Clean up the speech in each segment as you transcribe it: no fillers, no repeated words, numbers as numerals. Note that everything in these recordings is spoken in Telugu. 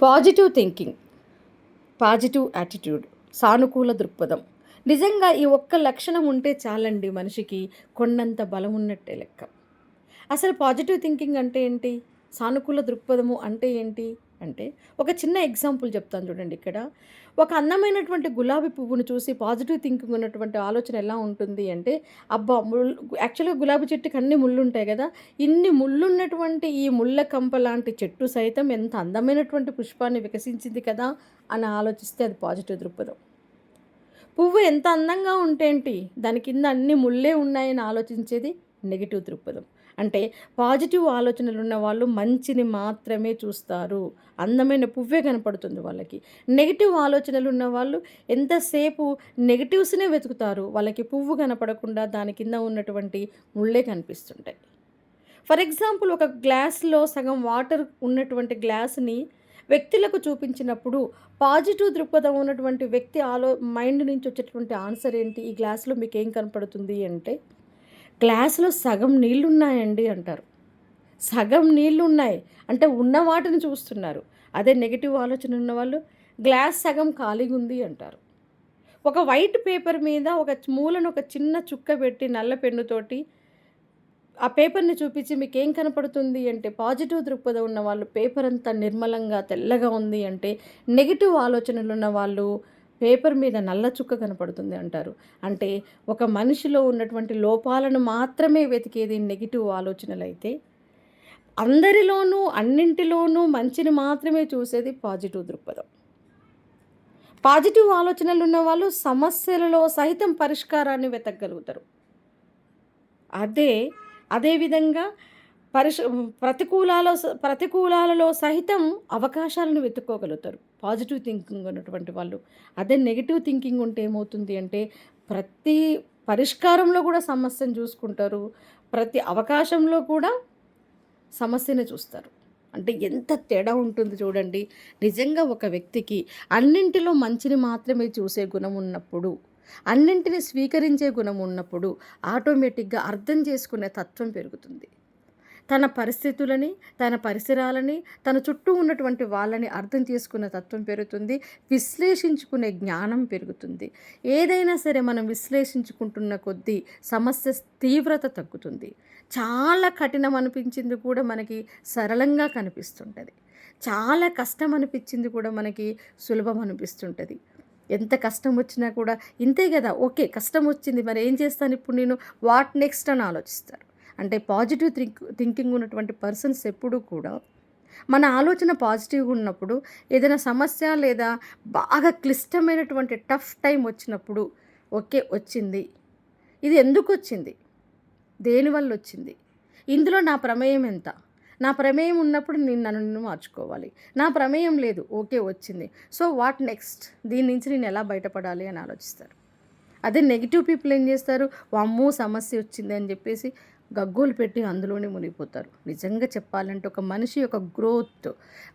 పాజిటివ్ థింకింగ్, పాజిటివ్ యాటిట్యూడ్, సానుకూల దృక్పథం. నిజంగా ఈ ఒక్క లక్షణం ఉంటే చాలండి మనిషికి కొండంత బలం ఉన్నట్టే లెక్క. అసలు పాజిటివ్ థింకింగ్ అంటే ఏంటి? సానుకూల దృక్పథము అంటే ఏంటి? అంటే ఒక చిన్న ఎగ్జాంపుల్ చెప్తాను చూడండి ఇక్కడ. ఒక అందమైనటువంటి గులాబీ పువ్వును చూసి పాజిటివ్ థింకింగ్ ఉన్నటువంటి ఆలోచన ఎలా ఉంటుంది అంటే, అబ్బా! యాక్చువల్‌గా గులాబీ చెట్టుకి అన్ని ముళ్ళుంటాయి గదా! ఇన్ని ముళ్ళున్నటువంటి ఈ ముళ్ళ కంప లాంటి చెట్టు సైతం ఎంత అందమైనటువంటి పుష్పాన్ని వికసించింది కదా! అని ఆలోచిస్తే అది పాజిటివ్ దృక్పథం. పువ్వు ఎంత అందంగా ఉంటేంటి, దాని కింద అన్ని ముళ్ళే ఉన్నాయని ఆలోచించేది నెగెటివ్ దృక్పథం. అంటే పాజిటివ్ ఆలోచనలున్న వాళ్ళు మంచిని మాత్రమే చూస్తారు. అందమైన పువ్వే కనపడుతుంది వాళ్ళకి. నెగెటివ్ ఆలోచనలు ఉన్న వాళ్ళు ఎంతసేపు నెగెటివ్స్‌నే వెతుకుతారు. వాళ్ళకి పువ్వు కనపడకుండా దాని కింద ఉన్నటువంటి ముళ్ళే కనిపిస్తుంటాయి. ఫర్ ఎగ్జాంపుల్ ఒక గ్లాస్‌లో సగం వాటర్ ఉన్నటువంటి గ్లాస్‌ని వ్యక్తులకు చూపించినప్పుడు పాజిటివ్ దృక్పథం ఉన్నటువంటి వ్యక్తి మైండ్ నుంచి వచ్చేటువంటి ఆన్సర్ ఏంటి? ఈ గ్లాస్‌లో మీకేం కనపడుతుంది అంటే, గ్లాస్‌లో సగం నీళ్లున్నాయండి అంటారు. సగం నీళ్లున్నాయి. అంటే ఉన్న వాటిని చూస్తున్నారు. అదే నెగెటివ్ ఆలోచన ఉన్నవాళ్ళు గ్లాస్ సగం ఖాళీగుంది అంటారు. ఒక వైట్ పేపర్ మీద ఒక మూలన ఒక చిన్న చుక్క పెట్టి నల్ల పెన్నుతోటి ఆ పేపర్‌ని చూపించి మీకేం కనపడుతుంది అంటే, పాజిటివ్ దృక్పథం ఉన్నవాళ్ళు పేపర్ అంతా నిర్మలంగా తెల్లగా ఉంది అంటే, నెగెటివ్ ఆలోచనలున్న వాళ్ళు పేపర్ మీద నల్ల చుక్క కనపడుతుంది అంటారు. అంటే ఒక మనిషిలో ఉన్నటువంటి లోపాలను మాత్రమే వెతికేది నెగెటివ్ ఆలోచనలైతే, అందరిలోనూ అన్నింటిలోనూ మంచిని మాత్రమే చూసేది పాజిటివ్ దృక్పథం. పాజిటివ్ ఆలోచనలున్న వాళ్ళు సమస్యలలో సహితం పరిష్కారాన్ని వెతకగలుగుతారు. అదే అదే విధంగా పరిష్ ప్రతికూలాలలో సహితం అవకాశాలను వెతుక్కోగలుగుతారు పాజిటివ్ థింకింగ్ ఉన్నటువంటి వాళ్ళు. అదే నెగెటివ్ థింకింగ్ ఉంటే ఏమవుతుంది అంటే, ప్రతి పరిష్కారంలో కూడా సమస్యను చూసుకుంటారు. ప్రతి అవకాశంలో కూడా సమస్యనే చూస్తారు. అంటే ఎంత తేడా ఉంటుంది చూడండి. నిజంగా ఒక వ్యక్తికి అన్నింటిలో మంచిని మాత్రమే చూసే గుణం ఉన్నప్పుడు, అన్నింటిని స్వీకరించే గుణం ఉన్నప్పుడు ఆటోమేటిక్‌గా అర్థం చేసుకునే తత్వం పెరుగుతుంది. తన పరిస్థితులని, తన పరిసరాలని, తన చుట్టూ ఉన్నటువంటి వాళ్ళని అర్థం చేసుకునే తత్వం పెరుగుతుంది. విశ్లేషించుకునే జ్ఞానం పెరుగుతుంది. ఏదైనా సరే మనం విశ్లేషించుకుంటున్న కొద్దీ సమస్య తీవ్రత తగ్గుతుంది. చాలా కఠినం అనిపించింది కూడా మనకి సరళంగా కనిపిస్తుంటది. చాలా కష్టం అనిపించింది కూడా మనకి సులభం అనిపిస్తుంటది. ఎంత కష్టం వచ్చినా కూడా ఇంతే గదా! ఓకే. కష్టం వచ్చింది మరి ఏం చేస్తాను ఇప్పుడు నేను? వాట్ నెక్స్ట్ అని ఆలోచిస్తారు. అంటే పాజిటివ్ థింకింగ్ ఉన్నటువంటి పర్సన్స్ ఎప్పుడూ కూడా మన ఆలోచన పాజిటివ్‌గా ఉన్నప్పుడు ఏదైనా సమస్య లేదా బాగా క్లిష్టమైనటువంటి టఫ్ టైమ్ వచ్చినప్పుడు ఓకే. వచ్చింది. ఇది ఎందుకొచ్చింది? దేనివల్లొచ్చింది? ఇందులో నా ప్రమేయం ఎంత? నా ప్రమేయం ఉన్నప్పుడు నన్ను మార్చుకోవాలి. నా ప్రమేయం లేదు. ఓకే. వచ్చింది. So, what next? దీని నుంచి నేను ఎలా బయటపడాలి అని ఆలోచిస్తారు. అదే నెగెటివ్ పీపుల్ ఏం చేస్తారు? వామ్మో! సమస్య వచ్చింది అని చెప్పేసి గగ్గోలు పెట్టి అందులోనే మునిగిపోతారు. నిజంగా చెప్పాలంటే ఒక మనిషి యొక్క గ్రోత్,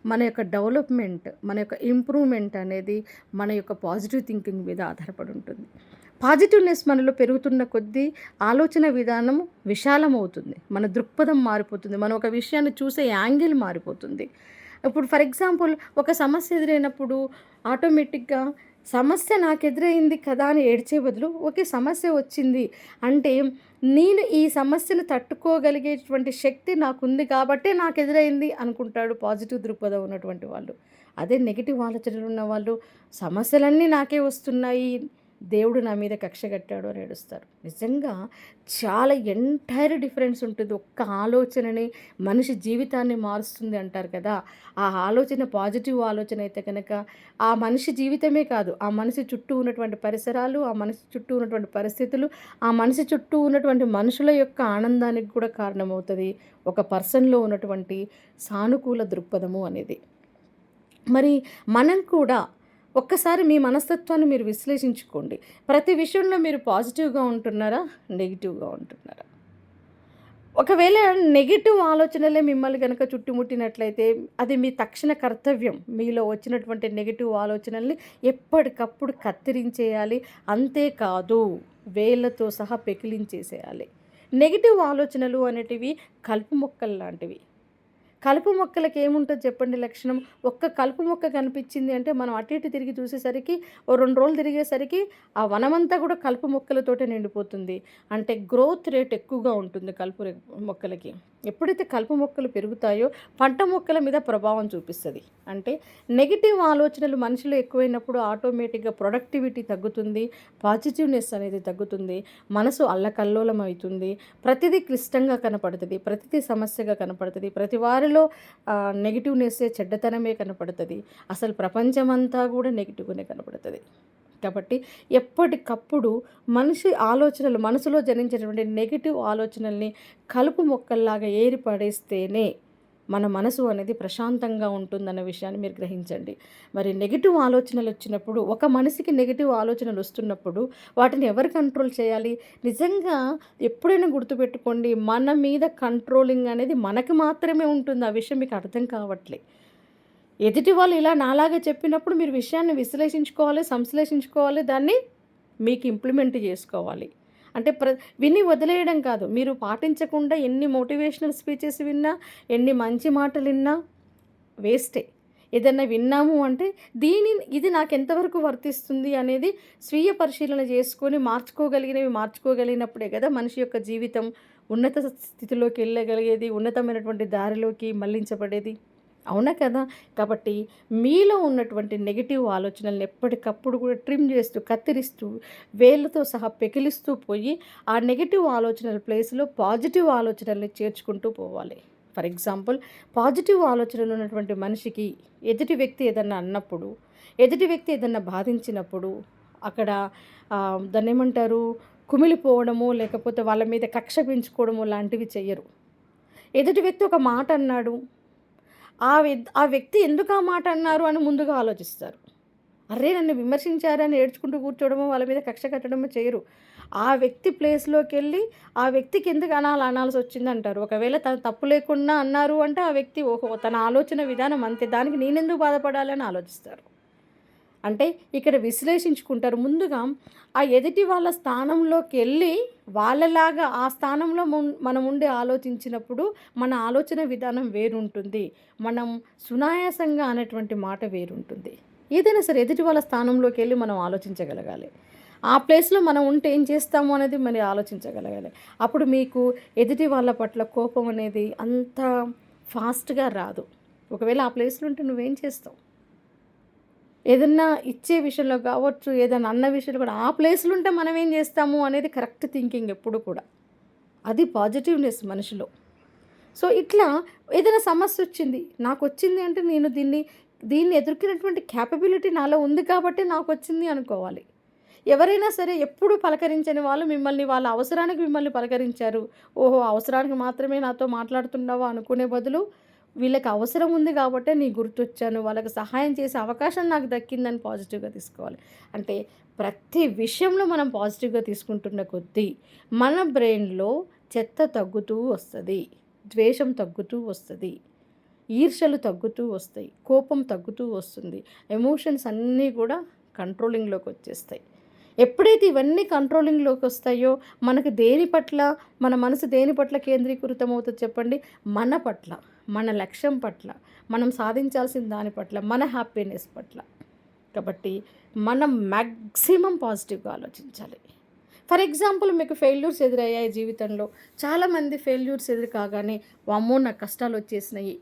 మన యొక్క డెవలప్‌మెంట్, మన యొక్క ఇంప్రూవ్‌మెంట్ అనేది మన యొక్క పాజిటివ్ థింకింగ్ మీద ఆధారపడి ఉంటుంది. పాజిటివ్‌నెస్ మనలో పెరుగుతున్న కొద్దీ ఆలోచన విధానం విశాలమవుతుంది. మన దృక్పథం మారిపోతుంది. మనం ఒక విషయాన్ని చూసే యాంగిల్ మారిపోతుంది. ఇప్పుడు ఫర్ ఎగ్జాంపుల్ ఒక సమస్య ఎదురైనప్పుడు ఆటోమేటిక్‌గా సమస్య నాకెదురైంది కదా అని ఏడ్చే బదులు, ఓకే. సమస్య వచ్చింది అంటే నేను ఈ సమస్యను తట్టుకోగలిగేటువంటి శక్తి నాకుంది కాబట్టే నాకెదురైంది అనుకుంటాడు పాజిటివ్ దృక్పథం ఉన్నటువంటి వాళ్ళు. అదే నెగెటివ్ ఆలోచనలు ఉన్నవాళ్ళు సమస్యలన్నీ నాకే వస్తున్నాయి, దేవుడు నా మీద కక్ష కట్టాడు అని ఏడుస్తారు. నిజంగా చాలా ఎంటైర్ డిఫరెన్స్ ఉంటుంది. ఒక్క ఆలోచనని మనిషి జీవితాన్ని మారుస్తుంది అంటారు కదా! ఆ ఆలోచన పాజిటివ్ ఆలోచన అయితే కనుక ఆ మనిషి జీవితమే కాదు, ఆ మనిషి చుట్టూ ఉన్నటువంటి పరిసరాలు, ఆ మనిషి చుట్టూ ఉన్నటువంటి పరిస్థితులు, ఆ మనిషి చుట్టూ ఉన్నటువంటి మనుషుల యొక్క ఆనందానికి కూడా కారణమవుతది. ఒక పర్సన్‌లో ఉన్నటువంటి సానుకూల దృక్పథము అనేది. మరి మనం కూడా ఒక్కసారి మీ మనస్తత్వాన్ని మీరు విశ్లేషించుకోండి. ప్రతి విషయంలో మీరు పాజిటివ్‌గా ఉంటున్నారా? నెగెటివ్‌గా ఉంటున్నారా? ఒకవేళ నెగెటివ్ ఆలోచనలే మిమ్మల్ని గనక చుట్టుముట్టినట్లయితే అది మీ తక్షణ కర్తవ్యం. మీలో వచ్చినటువంటి నెగెటివ్ ఆలోచనల్ని ఎప్పటికప్పుడు కత్తిరించేయాలి. అంతేకాదు వేళ్ళతో సహా పెకిలించేసేయాలి. నెగెటివ్ ఆలోచనలు అనేటివి కలుపు మొక్కల్లాంటివి. కలుపు మొక్కలకి ఏముంటుంది చెప్పండి లక్షణం? ఒక్క కలుపు మొక్క కనిపించింది అంటే మనం అటు ఇటు తిరిగి చూసేసరికి ఓ 2 రోజులు తిరిగేసరికి ఆ వనమంతా కూడా కలుపు మొక్కలతోటే నిండిపోతుంది. అంటే గ్రోత్ రేట్ ఎక్కువగా ఉంటుంది మొక్కలకి. ఎప్పుడైతే కలుపు మొక్కలు పెరుగుతాయో పంట మొక్కల మీద ప్రభావం చూపిస్తది. అంటే నెగెటివ్ ఆలోచనలు మనిషిలో ఎక్కువైనప్పుడు ఆటోమేటిక్‌గా ప్రొడక్టివిటీ తగ్గుతుంది. పాజిటివ్‌నెస్ అనేది తగ్గుతుంది. మనసు అల్లకల్లోలం అవుతుంది. ప్రతిదీ క్లిష్టంగా కనపడుతది. ప్రతిదీ సమస్యగా కనపడుతది. ప్రతి వారిలో నెగెటివ్‌నెస్సే చెడ్డతనమే కనపడుతది. అసలు ప్రపంచమంతా కూడా నెగెటివ్‌గానే కనపడుతది. కాబట్టి ఎప్పటికప్పుడు మనిషి ఆలోచనలు మనసులో జనించేటువంటి నెగెటివ్ ఆలోచనల్ని కలుపు మొక్కల్లాగా ఏరి పడేస్తేనే మన మనసు అనేది ప్రశాంతంగా ఉంటుందన్న విషయాన్ని మీరు గ్రహించండి. మరి నెగెటివ్ ఆలోచనలు వచ్చినప్పుడు ఒక మనిషికి నెగెటివ్ ఆలోచనలు వస్తున్నప్పుడు వాటిని ఎవరు కంట్రోల్ చేయాలి? నిజంగా ఎప్పుడైనా గుర్తుపెట్టుకోండి, మన మీద కంట్రోలింగ్ అనేది మనకి మాత్రమే ఉంటుంది. ఆ విషయం మీకు అర్థం కావట్లే. ఎదుటి వాళ్ళు ఇలా నాలాగా చెప్పినప్పుడు మీరు విషయాన్ని విశ్లేషించుకోవాలి, సంశ్లేషించుకోవాలి, దాన్ని మీకు ఇంప్లిమెంట్ చేసుకోవాలి. అంటే విని వదిలేయడం కాదు. మీరు పాటించకుండా ఎన్ని మోటివేషనల్ స్పీచెస్ విన్నా, ఎన్ని మంచి మాటలు విన్నా వేస్టే. ఏదన్నా విన్నాము అంటే ఇది నాకెంతవరకు వర్తిస్తుంది అనేది స్వీయ పరిశీలన చేసుకొని మార్చుకోగలిగినప్పుడే కదా మనిషి యొక్క జీవితం ఉన్నత స్థితిలోకి వెళ్ళగలిగేది, ఉన్నతమైనటువంటి దారిలోకి మళ్లించబడేది. అవునా కదా? కాబట్టి మీలో ఉన్నటువంటి నెగెటివ్ ఆలోచనల్ని ఎప్పటికప్పుడు కూడా ట్రిమ్ చేస్తూ, కత్తిరిస్తూ, వేళ్ళతో సహా పెకిలిస్తూ పోయి, ఆ నెగెటివ్ ఆలోచనల ప్లేస్‌లో పాజిటివ్ ఆలోచనల్ని చేర్చుకుంటూ పోవాలి. ఫర్ ఎగ్జాంపుల్, పాజిటివ్ ఆలోచనలు ఉన్నటువంటి మనిషికి ఎదుటి వ్యక్తి ఏదన్నా అన్నప్పుడు, ఎదుటి వ్యక్తి ఏదన్నా బాధించినప్పుడు, అక్కడ దాన్నేమంటారు, కుమిలిపోవడమో, లేకపోతే వాళ్ళ మీద కక్ష పెంచుకోవడమో లాంటివి చెయ్యరు. ఎదుటి వ్యక్తి ఒక మాట అన్నాడు, ఆ వ్యక్తి ఎందుకు ఆ మాట అన్నారు అని ముందుగా ఆలోచిస్తారు. అర్రే! నన్ను విమర్శించారని ఏడ్చుకుంటూ కూర్చోవడమో, వాళ్ళ మీద కక్ష కట్టడమో చేయరు. ఆ వ్యక్తి ప్లేస్‌లోకెళ్ళి ఆ వ్యక్తికి ఎందుకు అనాల్సొచ్చిందంటారు. ఒకవేళ తను తప్పు లేకుండా అన్నారు అంటే ఆ వ్యక్తి ఓహో! తన ఆలోచన విధానం అంతే. దానికి నేనెందుకు బాధపడాలని ఆలోచిస్తారు. అంటే ఇక్కడ విశ్లేషించుకుంటారు. ముందుగా ఆ ఎదుటి వాళ్ళ స్థానంలోకెళ్ళి వాళ్ళలాగా ఆ స్థానంలో మనం ఉండి ఆలోచించినప్పుడు మన ఆలోచన విధానం వేరుంటుంది. మనం సునాయాసంగా అనేటువంటి మాట వేరుంటుంది. ఏదైనా సరే ఎదుటి వాళ్ళ స్థానంలోకెళ్ళి మనం ఆలోచించగలగాలి. ఆ ప్లేస్‌లో మనం ఉంటే ఏం చేస్తాము అనేది మరి ఆలోచించగలగాలి. అప్పుడు మీకు ఎదుటి వాళ్ళ పట్ల కోపం అనేది అంత ఫాస్ట్‌గా రాదు. ఒకవేళ ఆ ప్లేస్‌లో ఉంటే నువ్వేం చేస్తావు? ఏదన్నా ఇచ్చే విషయంలో కావచ్చు, ఏదన్నా అన్న విషయంలో కూడా ఆ ప్లేస్‌లో ఉంటే మనం ఏం చేస్తాము అనేది కరెక్ట్ థింకింగ్ ఎప్పుడు కూడా. అది పాజిటివ్‌నెస్ మనిషిలో. సో, ఇట్లా ఏదైనా సమస్యొచ్చింది. నాకొచ్చింది అంటే నేను దీన్ని ఎదుర్కొనేటువంటి కేపబిలిటీ నాలో ఉంది కాబట్టే నాకొచ్చింది అనుకోవాలి. ఎవరైనా సరే ఎప్పుడు పలకరించని వాళ్ళు వాళ్ళ అవసరానికి మిమ్మల్ని పలకరించారు. ఓహో! అవసరానికి మాత్రమే నాతో మాట్లాడుతున్నావా అనుకునే బదులు వీళ్ళకి అవసరం ఉంది కాబట్టే నీకు గుర్తొచ్చాను. వాళ్ళకి సహాయం చేసే అవకాశం నాకు దక్కిందని పాజిటివ్‌గా తీసుకోవాలి. అంటే ప్రతి విషయంలో మనం పాజిటివ్‌గా తీసుకుంటున్న కొద్దీ మన బ్రెయిన్‌లో చెత్త తగ్గుతూ వస్తది. ద్వేషం తగ్గుతూ వస్తది. ఈర్ష్యలు తగ్గుతూ వస్తాయి. కోపం తగ్గుతూ వస్తుంది. ఎమోషన్స్ అన్నీ కూడా కంట్రోలింగ్‌లోకొచ్చేస్తాయి. ఎప్పుడైతే ఇవన్నీ కంట్రోలింగ్‌లోకొస్తాయో మన మనసు దేని పట్ల కేంద్రీకృతమవుతది చెప్పండి? మన పట్ల, మన లక్ష్యం పట్ల, మనం సాధించాల్సిన దాని పట్ల, మన హ్యాపీనెస్ పట్ల. కాబట్టి మనం మాక్సిమం పాజిటివ్‌గా ఆలోచించాలి. ఫర్ ఎగ్జాంపుల్ మీకు ఫెయిల్యూర్స్ ఎదురయ్యాయి జీవితంలో. చాలామంది ఫెయిల్యూర్స్ ఎదురు కాగానే వామ్మో! నాకు కష్టాలొచ్చేసినాయి.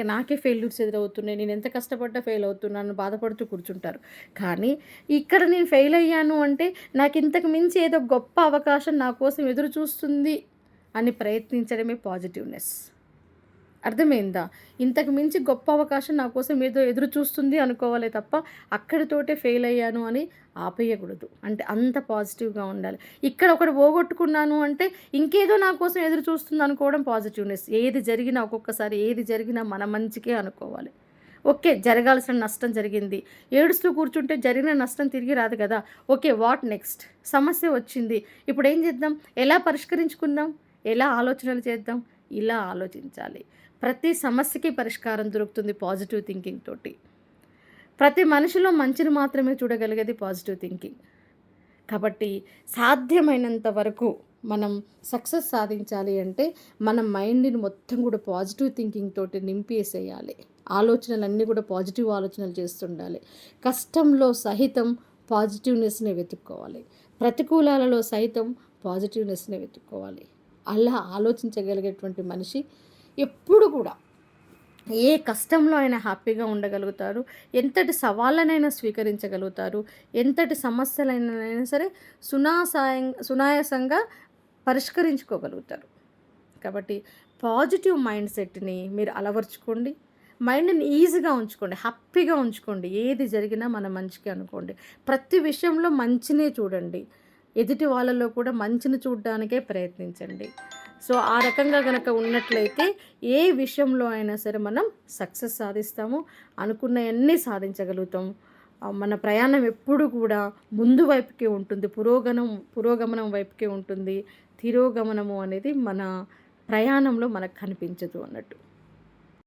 నాకే ఫెయిల్యూర్స్ ఎదురవుతున్నాయి. నేను ఎంత కష్టపడ్డా ఫెయిల్ అవుతున్నాను బాధపడుతూ కూర్చుంటారు. కానీ ఇక్కడ నేను ఫెయిల్ అయ్యాను అంటే నాకు ఇంతకు మించి ఏదో గొప్ప అవకాశం నా కోసం ఎదురు చూస్తుంది అని ప్రయత్నించడమే పాజిటివ్‌నెస్. అర్థమైందా? ఇంతకు మించి గొప్ప అవకాశం నా కోసం ఏదో ఎదురు చూస్తుంది అనుకోవాలే తప్ప అక్కడితోటే ఫెయిల్ అయ్యాను అని ఆపేయకూడదు. అంటే అంత పాజిటివ్‌గా ఉండాలి. ఇక్కడ ఒకటి పోగొట్టుకున్నాను అంటే ఇంకేదో నా కోసం ఎదురు చూస్తుంది అనుకోవడం పాజిటివ్‌నెస్. ఒక్కొక్కసారి ఏది జరిగినా మన మంచికే అనుకోవాలి. ఓకే. జరగాల్సిన నష్టం జరిగింది. ఏడుస్తూ కూర్చుంటే జరిగిన నష్టం తిరిగి రాదు కదా! ఓకే. What next? సమస్య వచ్చింది. ఇప్పుడేం చేద్దాం? ఎలా పరిష్కరించుకుందాం? ఎలా ఆలోచనలు చేద్దాం? ఇలా ఆలోచించాలి. ప్రతి సమస్యకి పరిష్కారం దొరుకుతుంది పాజిటివ్ థింకింగ్ తోటి. ప్రతి మనిషిలో మంచిని మాత్రమే చూడగలిగేది పాజిటివ్ థింకింగ్. కాబట్టి సాధ్యమైనంత వరకు మనం సక్సెస్ సాధించాలి అంటే మన మైండ్‌ని మొత్తం కూడా పాజిటివ్ థింకింగ్ తోటి నింపేసేయాలి. ఆలోచనలన్నీ కూడా పాజిటివ్ ఆలోచనలు చేస్తుండాలి. కష్టంలో సహితం పాజిటివ్‌నెస్‌ని వెతుక్కోవాలి. ప్రతికూలాలలో సైతం పాజిటివ్‌నెస్‌ని వెతుక్కోవాలి. అలా ఆలోచించగలిగేటువంటి మనిషి ఎప్పుడు కూడా ఏ కష్టంలో అయినా హ్యాపీగా ఉండగలుగుతారు. ఎంతటి సవాళ్ళనైనా స్వీకరించగలుగుతారు. ఎంతటి సమస్యలైనైనా సరే సునాయాసంగా పరిష్కరించుకోగలుగుతారు. కాబట్టి పాజిటివ్ మైండ్ సెట్‌ని మీరు అలవరుచుకోండి. మైండ్‌ని ఈజీగా ఉంచుకోండి. హ్యాపీగా ఉంచుకోండి. ఏది జరిగినా మన మంచికే అనుకోండి. ప్రతి విషయంలో మంచినే చూడండి. ఎదుటి వాళ్ళలో కూడా మంచిని చూడడానికే ప్రయత్నించండి. సో, ఆ రకంగా గనక ఉన్నట్లయితే ఏ విషయంలో అయినా సరే మనం సక్సెస్ సాధిస్తాము. అనుకున్నయన్నీ సాధించగలుగుతాం. మన ప్రయాణం ఎప్పుడు కూడా ముందు వైపుకే ఉంటుంది. పురోగమనం వైపుకే ఉంటుంది. తిరోగమనము అనేది మన ప్రయాణంలో మనకు కనిపించదు అన్నట్టు.